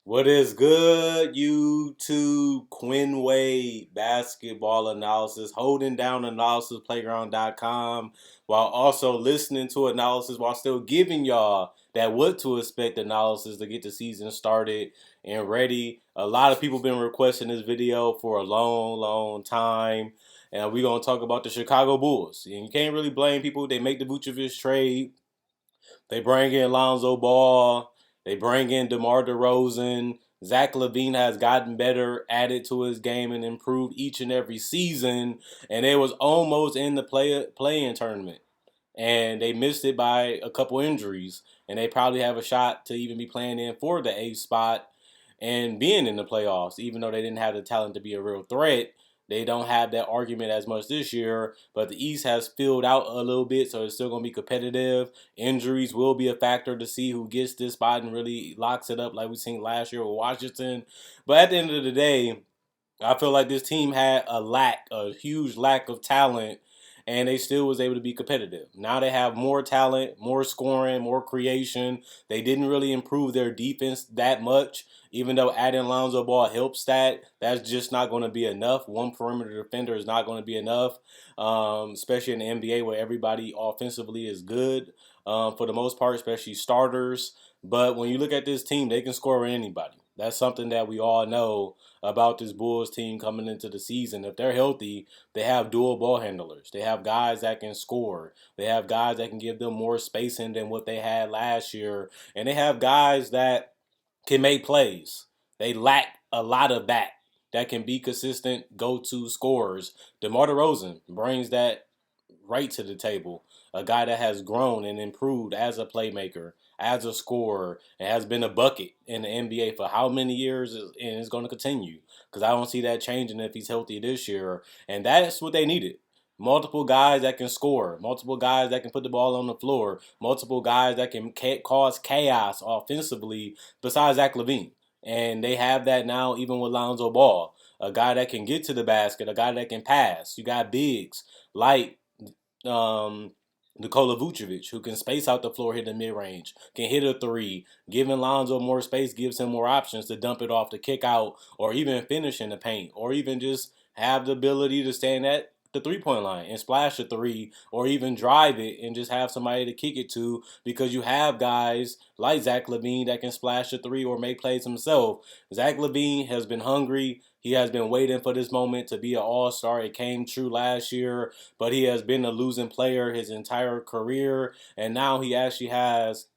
What is good, YouTube? Quinn Wade basketball analysis, holding down analysisplayground.com while also listening to analysis while still giving y'all that what to expect analysis to get the season started and ready. A lot of people been requesting this video for a long time. And we're going to talk about the Chicago Bulls. And you can't really blame people. They make the Vucevic trade. They bring in Lonzo Ball. They bring in DeMar DeRozan. Zach Levine has gotten better, added to his game, and improved each and every season. And they was almost in the play-in tournament. And they missed it by a couple injuries. And they probably have a shot to even be playing in for the eighth spot and being in the playoffs, even though they didn't have the talent to be a real threat. They don't have that argument as much this year, but the East has filled out a little bit, so it's still going to be competitive. Injuries will be a factor to see who gets this spot and really locks it up like we seen last year with Washington. But at the end of the day, I feel like this team had a huge lack of talent, and they still was able to be competitive. Now they have more talent, more scoring, more creation. They didn't really improve their defense that much, even though adding Lonzo Ball helps that. That's just not going to be enough. One perimeter defender is not going to be enough, especially in the NBA where everybody offensively is good for the most part, especially starters. But when you look at this team, they can score with anybody. That's something that we all know about this Bulls team coming into the season. If they're healthy, they have dual ball handlers. They have guys that can score. They have guys that can give them more spacing than what they had last year. And they have guys that can make plays. They lack a lot of that can be consistent go-to scorers. DeMar DeRozan brings that right to the table. A guy that has grown and improved as a playmaker, as a scorer, and has been a bucket in the NBA for how many years, and is going to continue. Because I don't see that changing if he's healthy this year. And that's what they needed. Multiple guys that can score, multiple guys that can put the ball on the floor, multiple guys that can cause chaos offensively besides Zach Levine. And they have that now even with Lonzo Ball. A guy that can get to the basket, a guy that can pass. You got bigs like um, Nikola Vucevic, who can space out the floor, hit the mid range, can hit a three. Giving Lonzo more space gives him more options to dump it off, to kick out, or even finish in the paint, or even just have the ability to stand at the 3 point line and splash a three, or even drive it and just have somebody to kick it to because you have guys like Zach Levine that can splash a three or make plays himself. Zach Levine has been hungry. He has been waiting for this moment to be an all-star. It came true last year, but he has been a losing player his entire career, and now he actually has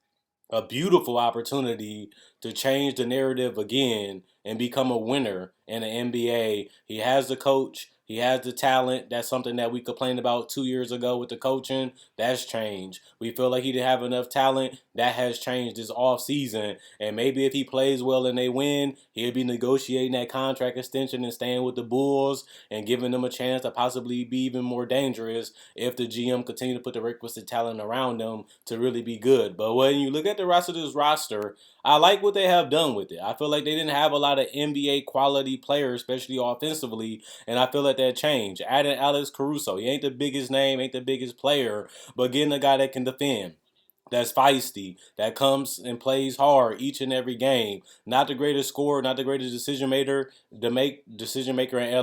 a beautiful opportunity to change the narrative again and become a winner in the NBA. He has the coach. He has the talent. That's something that we complained about 2 years ago with the coaching. That's changed. We feel like he didn't have enough talent. That has changed this offseason. And maybe if he plays well and they win, he'll be negotiating that contract extension and staying with the Bulls and giving them a chance to possibly be even more dangerous if the GM continue to put the requisite talent around them to really be good. But when you look at the rest of this roster, I like what they have done with it. I feel like they didn't have a lot of NBA quality players, especially offensively, and I feel like that changed. Adding Alex Caruso, he ain't the biggest name, ain't the biggest player, but getting a guy that can defend, that's feisty, that comes and plays hard each and every game. Not the greatest scorer, not the greatest decision maker in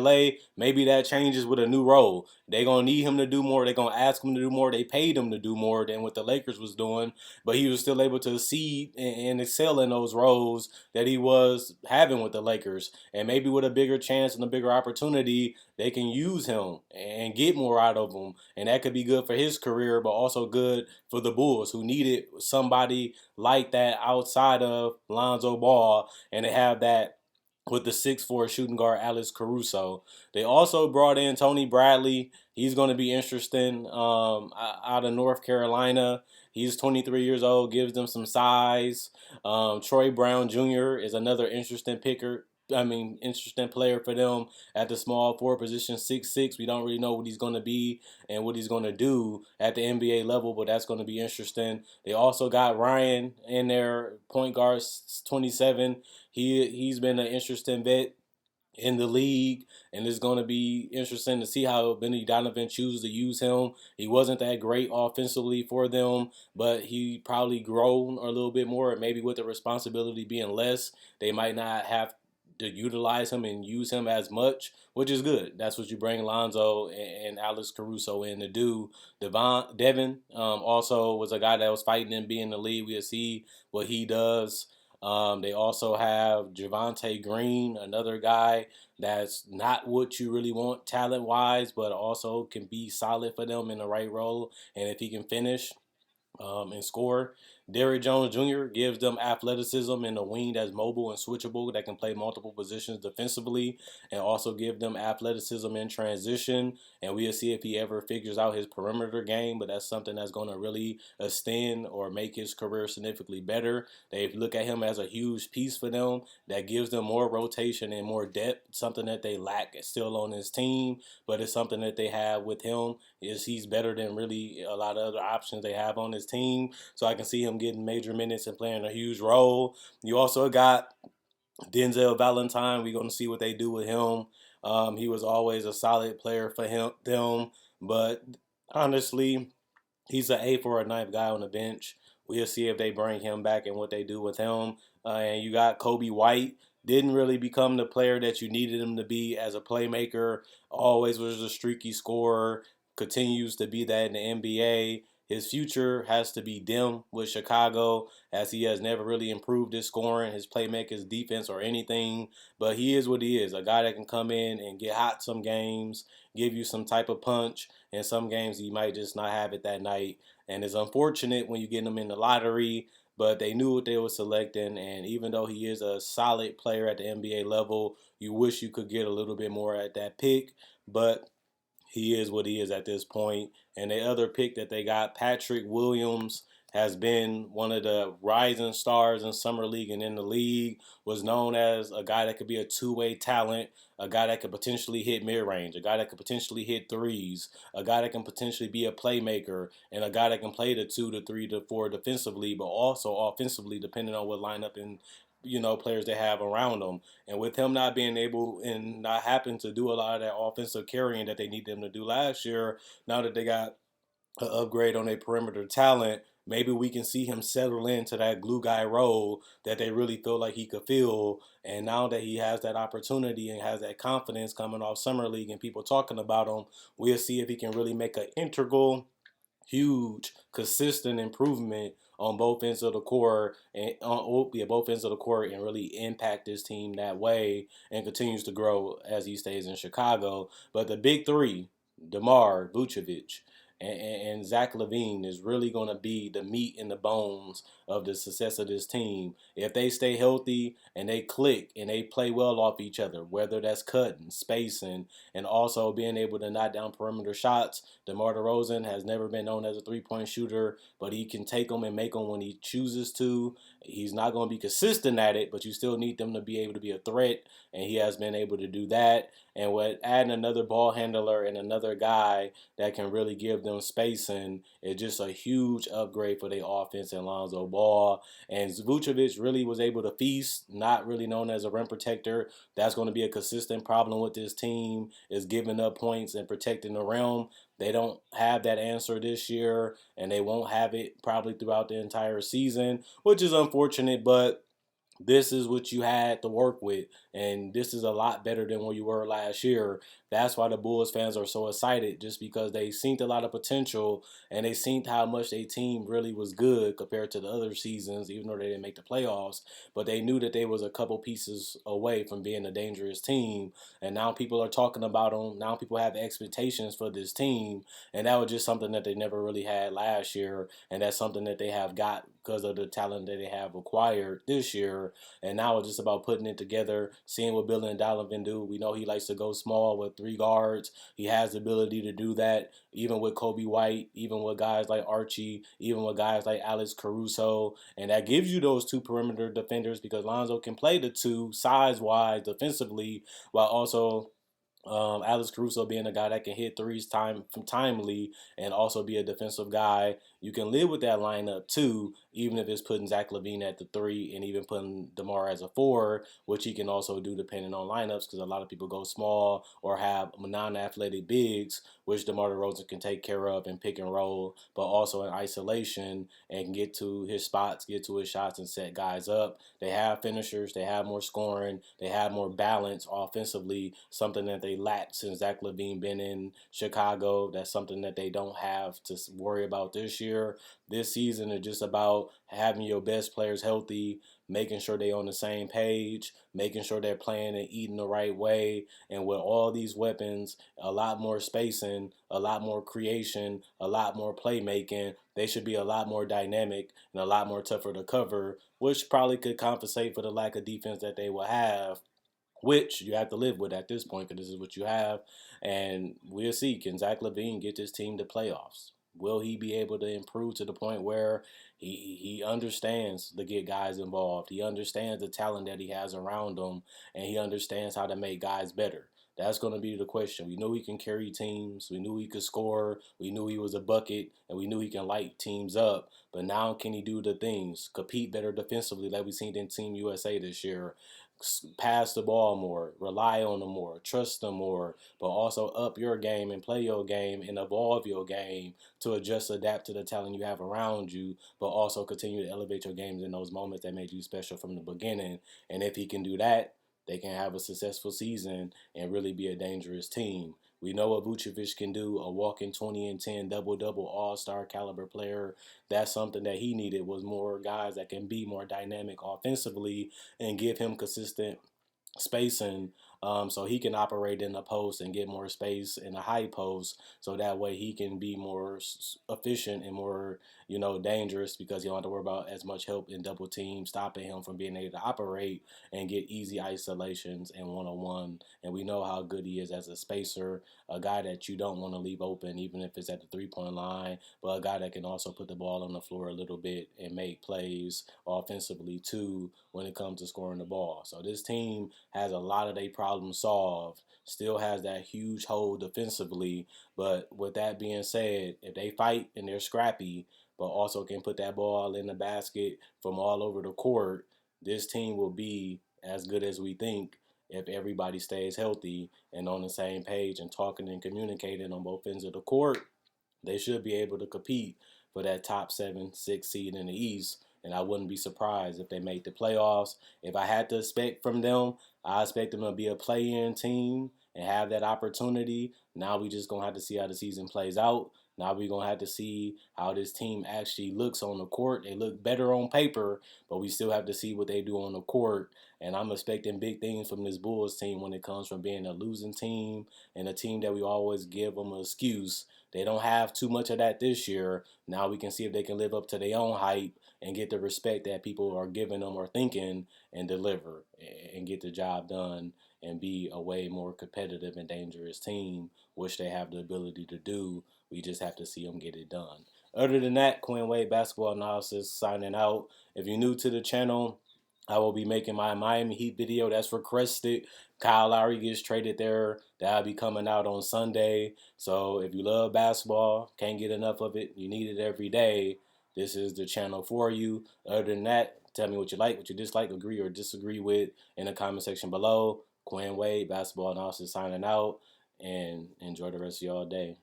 LA. Maybe that changes with a new role. They're gonna need him to do more. They're gonna ask him to do more. They paid him to do more than what the Lakers was doing, but he was still able to see and excel in those roles that he was having with the Lakers. And maybe with a bigger chance and a bigger opportunity, they can use him and get more out of him, and that could be good for his career, but also good for the Bulls, who needed somebody like that outside of Lonzo Ball, and they have that with the 6'4" shooting guard Alex Caruso. They also brought in Tony Bradley. He's going to be interesting out of North Carolina. He's 23 years old, gives them some size. Troy Brown Jr. is another interesting player for them at the small forward position, 6'6". We don't really know what he's going to be and what he's going to do at the NBA level, but that's going to be interesting. They also got Ryan in there, point guard, 27. He's been an interesting vet. in the league, and it's going to be interesting to see how Benny Donovan chooses to use him. He wasn't that great offensively for them, but he probably grown a little bit more. Maybe with the responsibility being less, they might not have to utilize him and use him as much, which is good. That's what you bring Lonzo and Alex Caruso in to do. Devin also was a guy that was fighting and being in the league. We'll see what he does. They also have Javante Green, another guy that's not what you really want talent wise, but also can be solid for them in the right role. And if he can finish, and score. Derrick Jones Jr. gives them athleticism and a wing that's mobile and switchable that can play multiple positions defensively and also give them athleticism in transition. And we'll see if he ever figures out his perimeter game, but that's something that's going to really extend or make his career significantly better. They look at him as a huge piece for them that gives them more rotation and more depth, something that they lack still on his team, but it's something that they have with him is he's better than really a lot of other options they have on his team. So I can see him getting major minutes and playing a huge role. You also got Denzel Valentine. We're going to see what they do with him. He was always a solid player for them, but honestly, he's an eighth or a ninth guy on the bench. We'll see if they bring him back and what they do with him. And you got Kobe White. Didn't really become the player that you needed him to be as a playmaker. Always was a streaky scorer. Continues to be that in the NBA. His future has to be dim with Chicago, as he has never really improved his scoring, his playmaking, his defense, or anything. But he is what he is, a guy that can come in and get hot some games, give you some type of punch. And some games he might just not have it that night. And it's unfortunate when you get him in the lottery, but they knew what they were selecting. And even though he is a solid player at the NBA level, you wish you could get a little bit more at that pick. But he is what he is at this point. And the other pick that they got, Patrick Williams, has been one of the rising stars in summer league and in the league. Was known as a guy that could be a two-way talent, a guy that could potentially hit mid-range, a guy that could potentially hit threes, a guy that can potentially be a playmaker, and a guy that can play the 2 to 3 to 4 defensively, but also offensively, depending on what lineup and players they have around them. And with him not being able and not having to do a lot of that offensive carrying that they need them to do last year, now that they got an upgrade on their perimeter talent, maybe we can see him settle into that glue guy role that they really feel like he could fill. And now that he has that opportunity and has that confidence coming off summer league and people talking about him, we'll see if he can really make an integral huge, consistent improvement on both ends of the court and both ends of the court and really impact this team that way and continues to grow as he stays in Chicago. But the big three, DeMar, Vucevic, and Zach Levine is really going to be the meat and the bones of the success of this team. If they stay healthy and they click and they play well off each other, whether that's cutting, spacing, and also being able to knock down perimeter shots. DeMar DeRozan has never been known as a three-point shooter, but he can take them and make them when he chooses to. He's not going to be consistent at it, but you still need them to be able to be a threat, and he has been able to do that. And with adding another ball handler and another guy that can really give them spacing, it's just a huge upgrade for their offense and Lonzo Ball. And Vucevic really was able to feast, not really known as a rim protector. That's going to be a consistent problem with this team, is giving up points and protecting the rim. They don't have that answer this year, and they won't have it probably throughout the entire season, which is unfortunate, but this is what you had to work with, and this is a lot better than where you were last year. That's why the Bulls fans are so excited, just because they seen a lot of potential and they seen how much their team really was good compared to the other seasons, even though they didn't make the playoffs. But they knew that they was a couple pieces away from being a dangerous team, and now people are talking about them. Now people have expectations for this team, and that was just something that they never really had last year, and that's something that they have got because of the talent that they have acquired this year. And now it's just about putting it together, seeing what Bill and Donovan do. We know he likes to go small with three guards. He has the ability to do that, even with Kobe White, even with guys like Archie, even with guys like Alex Caruso. And that gives you those two perimeter defenders because Lonzo can play the two size-wise defensively while also Alex Caruso being a guy that can hit threes timely and also be a defensive guy. you can live with that lineup too, even if it's putting Zach Levine at the 3 and even putting DeMar as a 4, which he can also do depending on lineups because a lot of people go small or have non-athletic bigs, which DeMar DeRozan can take care of and pick and roll, but also in isolation and can get to his spots, get to his shots, and set guys up. They have finishers, they have more scoring, they have more balance offensively, something that they lack since Zach Levine been in Chicago. That's something that they don't have to worry about this year. This season is just about having your best players healthy, making sure they're on the same page, making sure they're playing and eating the right way. And with all these weapons, a lot more spacing, a lot more creation, a lot more playmaking, they should be a lot more dynamic and a lot more tougher to cover, which probably could compensate for the lack of defense that they will have, which you have to live with at this point because this is what you have. And we'll see. Can Zach Levine get this team to playoffs? Will he be able to improve to the point where he understands to get guys involved? He understands the talent that he has around him, and he understands how to make guys better. That's going to be the question. We knew he can carry teams. We knew he could score. We knew he was a bucket, and we knew he can light teams up. But now can he do the things? Compete better defensively like we've seen in Team USA this year, pass the ball more, rely on them more, trust them more, but also up your game and play your game and evolve your game to adjust, adapt to the talent you have around you, but also continue to elevate your games in those moments that made you special from the beginning. And if he can do that, they can have a successful season and really be a dangerous team. We know what Vucevic can do, a walking 20 and 10 double-double all-star caliber player. That's something that he needed, was more guys that can be more dynamic offensively and give him consistent spacing, so he can operate in the post and get more space in the high post, so that way he can be more efficient and more, dangerous, because he don't have to worry about as much help in double team stopping him from being able to operate and get easy isolations and one-on-one. And we know how good he is as a spacer, a guy that you don't want to leave open even if it's at the three-point line, but a guy that can also put the ball on the floor a little bit and make plays offensively too when it comes to scoring the ball. So this team has a lot of their problems solved, still has that huge hole defensively. But with that being said, if they fight and they're scrappy, but also can put that ball in the basket from all over the court, this team will be as good as we think if everybody stays healthy and on the same page and talking and communicating on both ends of the court. They should be able to compete for that top 7, 6 seed in the East. And I wouldn't be surprised if they make the playoffs. If I had to expect from them, I expect them to be a play-in team and have that opportunity. Now we just going to have to see how the season plays out. Now we're going to have to see how this team actually looks on the court. They look better on paper, but we still have to see what they do on the court. And I'm expecting big things from this Bulls team when it comes from being a losing team and a team that we always give them an excuse. They don't have too much of that this year. Now we can see if they can live up to their own hype and get the respect that people are giving them or thinking, and deliver and get the job done and be a way more competitive and dangerous team, which they have the ability to do. We just have to see them get it done. Other than that, Quinn Wade Basketball Analysis signing out. If you're new to the channel, I will be making my Miami Heat video that's requested. Kyle Lowry gets traded there. That'll be coming out on Sunday. So if you love basketball, can't get enough of it, you need it every day, this is the channel for you. Other than that, tell me what you like, what you dislike, agree or disagree with in the comment section below. Quinn Wade, Basketball Analysis signing out, and enjoy the rest of y'all day.